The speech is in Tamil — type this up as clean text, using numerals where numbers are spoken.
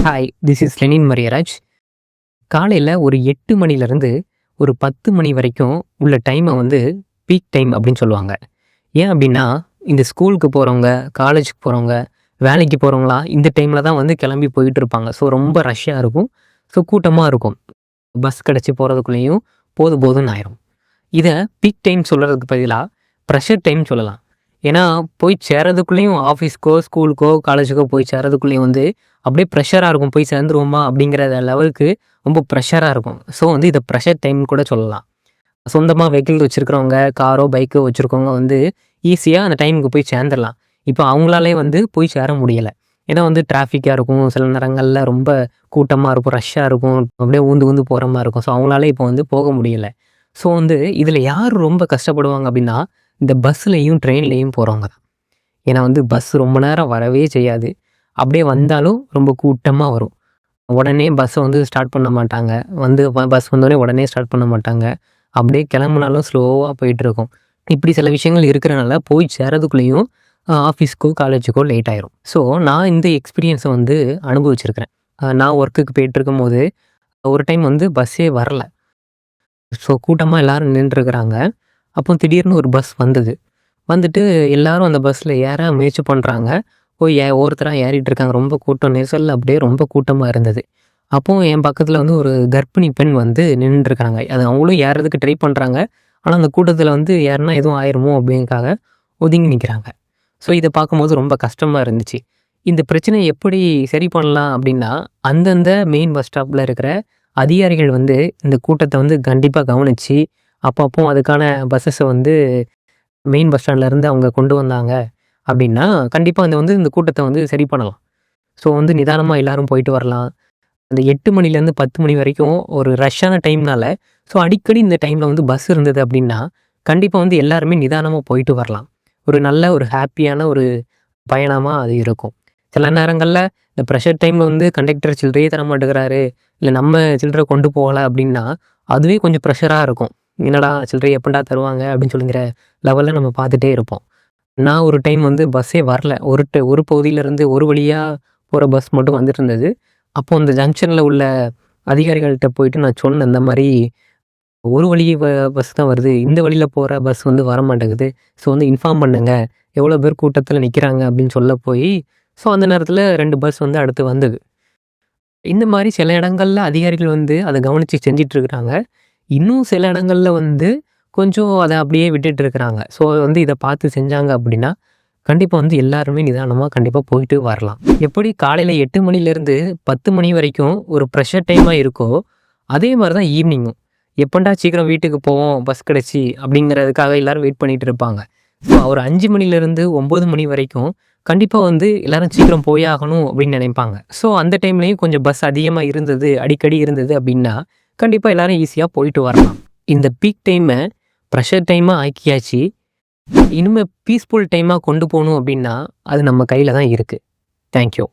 Hi, this is Lenin Mariyaraj. காலையில் ஒரு 8 மணிலேருந்து ஒரு 10 மணி வரைக்கும் உள்ள டைமை வந்து பீக் டைம் அப்படின்னு சொல்லுவாங்க. ஏன் அப்படின்னா, இந்த ஸ்கூலுக்கு போகிறவங்க, காலேஜுக்கு போகிறவங்க, வேலைக்கு போகிறவங்களாம் இந்த டைமில் தான் வந்து கிளம்பி போயிட்டு இருப்பாங்க. ஸோ ரொம்ப ரஷ்ஷாக இருக்கும். ஸோ கூட்டமாக இருக்கும். பஸ் கிடச்சி போகிறதுக்குள்ளேயும் போதும்னு ஆயிரும். இதை பீக் டைம் சொல்கிறதுக்கு பதிலாக ப்ரெஷர் டைம் சொல்லலாம். ஏன்னா போய் சேரதுக்குள்ளேயும் ஆஃபீஸ்க்கோ, ஸ்கூலுக்கோ, காலேஜுக்கோ போய் சேரதுக்குள்ளேயும் வந்து அப்படியே ப்ரெஷராக இருக்கும். போய் சேர்ந்துருவோமா அப்படிங்கிற லெவலுக்கு ரொம்ப ப்ரெஷராக இருக்கும். ஸோ வந்து இதை ப்ரெஷர் டைம் கூட சொல்லலாம். சொந்தமாக வெஹிக்கிள் வச்சுருக்கிறவங்க, காரோ பைக்கோ வச்சுருக்கவங்க வந்து ஈஸியாக அந்த டைமுக்கு போய் சேர்ந்துடலாம். இப்போ அவங்களாலே வந்து போய் சேர முடியலை. ஏன்னா வந்து டிராஃபிக்காக இருக்கும், சில நேரங்களில் ரொம்ப கூட்டமாக இருக்கும், ரஷ்ஷாக இருக்கும், அப்படியே ஊந்து போகிற மாதிரி இருக்கும். ஸோ அவங்களாலே இப்போ வந்து போக முடியலை. ஸோ வந்து இதில் யார் ரொம்ப கஷ்டப்படுவாங்க அப்படின்னா, இந்த பஸ்ஸுலேயும் ட்ரெயின்லேயும் போகிறவங்க தான். ஏன்னா வந்து பஸ் ரொம்ப நேரம் வரவே செய்யாது. அப்படியே வந்தாலும் ரொம்ப கூட்டமாக வரும். உடனே பஸ்ஸை வந்து ஸ்டார்ட் பண்ண மாட்டாங்க. பஸ் வந்தோடனே உடனே ஸ்டார்ட் பண்ண மாட்டாங்க. அப்படியே கிளம்புனாலும் ஸ்லோவாக போயிட்டுருக்கும். இப்படி சில விஷயங்கள் இருக்கிறனால போய் சேரதுக்குள்ளேயும் ஆஃபீஸ்க்கோ, காலேஜுக்கோ லேட் ஆயிரும். ஸோ நான் இந்த எக்ஸ்பீரியன்ஸை வந்து அனுபவிச்சிருக்கிறேன். நான் ஒர்க்குக்கு போயிட்டுருக்கும்போது ஒரு டைம் வந்து பஸ்ஸே வரல. ஸோ கூட்டமாக எல்லோரும் நின்றுருக்குறாங்க. அப்போ திடீர்னு ஒரு பஸ் வந்தது. வந்துட்டு எல்லாரும் அந்த பஸ்ஸில் ஏற முயற்சி பண்ணுறாங்க. போய் ஒவ்வொருத்தராக ஏறிட்டு இருக்காங்க. ரொம்ப கூட்டம் நெரிசல் அப்படியே ரொம்ப கூட்டமாக இருந்தது. அப்போது என் பக்கத்தில் வந்து ஒரு கர்ப்பிணி பெண் வந்து நின்றுருக்காங்க. அது அவங்களும் ஏறதுக்கு ட்ரை பண்ணுறாங்க. ஆனால் அந்த கூட்டத்தில் வந்து ஏறினா எதுவும் ஆயிருமோ அப்படிங்கிறதுக்காக ஒதுங்கி நிற்கிறாங்க. ஸோ இதை பார்க்கும்போது ரொம்ப கஷ்டமாக இருந்துச்சு. இந்த பிரச்சனையை எப்படி சரி பண்ணலாம் அப்படின்னா, அந்தந்த மெயின் பஸ் ஸ்டாப்பில் இருக்கிற அதிகாரிகள் வந்து இந்த கூட்டத்தை வந்து கண்டிப்பாக கவனித்து அப்பப்போ அதுக்கான பஸ்ஸஸை வந்து மெயின் பஸ் ஸ்டாண்ட்லேருந்து அவங்க கொண்டு வந்தாங்க அப்படின்னா, கண்டிப்பாக இந்த கூட்டத்தை வந்து சரி பண்ணலாம். ஸோ வந்து நிதானமாக எல்லோரும் போயிட்டு வரலாம். அந்த 8 மணிலேருந்து 10 மணி வரைக்கும் ஒரு ரஷ்ஷான டைம்னால, ஸோ அடிக்கடி இந்த டைமில் வந்து பஸ் இருந்தது அப்படின்னா, கண்டிப்பாக வந்து எல்லாருமே நிதானமாக போயிட்டு வரலாம். ஒரு நல்ல ஒரு ஹாப்பியான ஒரு பயணமாக அது இருக்கும். சில நேரங்களில் இந்த ப்ரெஷர் டைமில் வந்து கண்டக்டர் சில்லறையே தர மாட்டேங்கிறாரு, இல்லை நம்ம சில்லறை கொண்டு போகலை அப்படின்னா, அதுவே கொஞ்சம் ப்ரெஷராக இருக்கும். என்னடா சில்லறை எப்படா தருவாங்க அப்படின்னு சொல்லிங்கிற லெவலில் நம்ம பார்த்துட்டே இருப்போம். நான் ஒரு டைம் வந்து பஸ்ஸே வரல. ஒரு பகுதியிலேருந்து ஒரு வழியாக போகிற பஸ் மட்டும் வந்துட்டு இருந்தது. அப்போது அந்த ஜங்ஷனில் உள்ள அதிகாரிகள்கிட்ட போயிட்டு நான் சொன்னேன், இந்த மாதிரி ஒரு வழி பஸ் தான் வருது, இந்த வழியில் போகிற பஸ் வந்து வரமாட்டேங்குது. ஸோ வந்து இன்ஃபார்ம் பண்ணுங்க, எவ்வளோ பேர் கூட்டத்தில் நிற்கிறாங்க அப்படின்னு சொல்ல போய், ஸோ அந்த நேரத்தில் 2 பஸ் வந்து அடுத்து வந்தது. இந்த மாதிரி சில இடங்களில் அதிகாரிகள் வந்து அதை கவனித்து செஞ்சிட்ருக்குறாங்க. இன்னும் சில இடங்களில் வந்து கொஞ்சம் அதை அப்படியே விட்டுட்டு இருக்கிறாங்க. ஸோ வந்து இதை பார்த்து செஞ்சாங்க அப்படின்னா, கண்டிப்பாக வந்து எல்லாருமே நிதானமாக கண்டிப்பாக போயிட்டு வரலாம். எப்படி காலையில் 8 மணிலேருந்து 10 மணி வரைக்கும் ஒரு ப்ரெஷர் டைமாக இருக்கோ, அதே மாதிரி தான் ஈவினிங்கும். எப்பண்டா சீக்கிரம் வீட்டுக்கு போவோம் பஸ் கிடச்சி அப்படிங்கிறதுக்காக எல்லோரும் வெயிட் பண்ணிகிட்டு இருப்பாங்க. ஸோ ஒரு 5 மணிலேருந்து 9 மணி வரைக்கும் கண்டிப்பாக வந்து எல்லோரும் சீக்கிரம் போயாகணும் அப்படின்னு நினைப்பாங்க. ஸோ அந்த டைம்லேயும் கொஞ்சம் பஸ் அதிகமாக இருந்தது, அடிக்கடி இருந்தது அப்படின்னா, கண்டிப்பாக எல்லோரும் ஈஸியாக போயிட்டு வரலாம். இந்த பீக் டைமை ப்ரெஷர் டைமாக ஆக்கியாச்சு. இனிமேல் பீஸ்ஃபுல் டைமாக கொண்டு போகணும் அப்படின்னா, அது நம்ம கையில் தான் இருக்குது. தேங்க்யூ.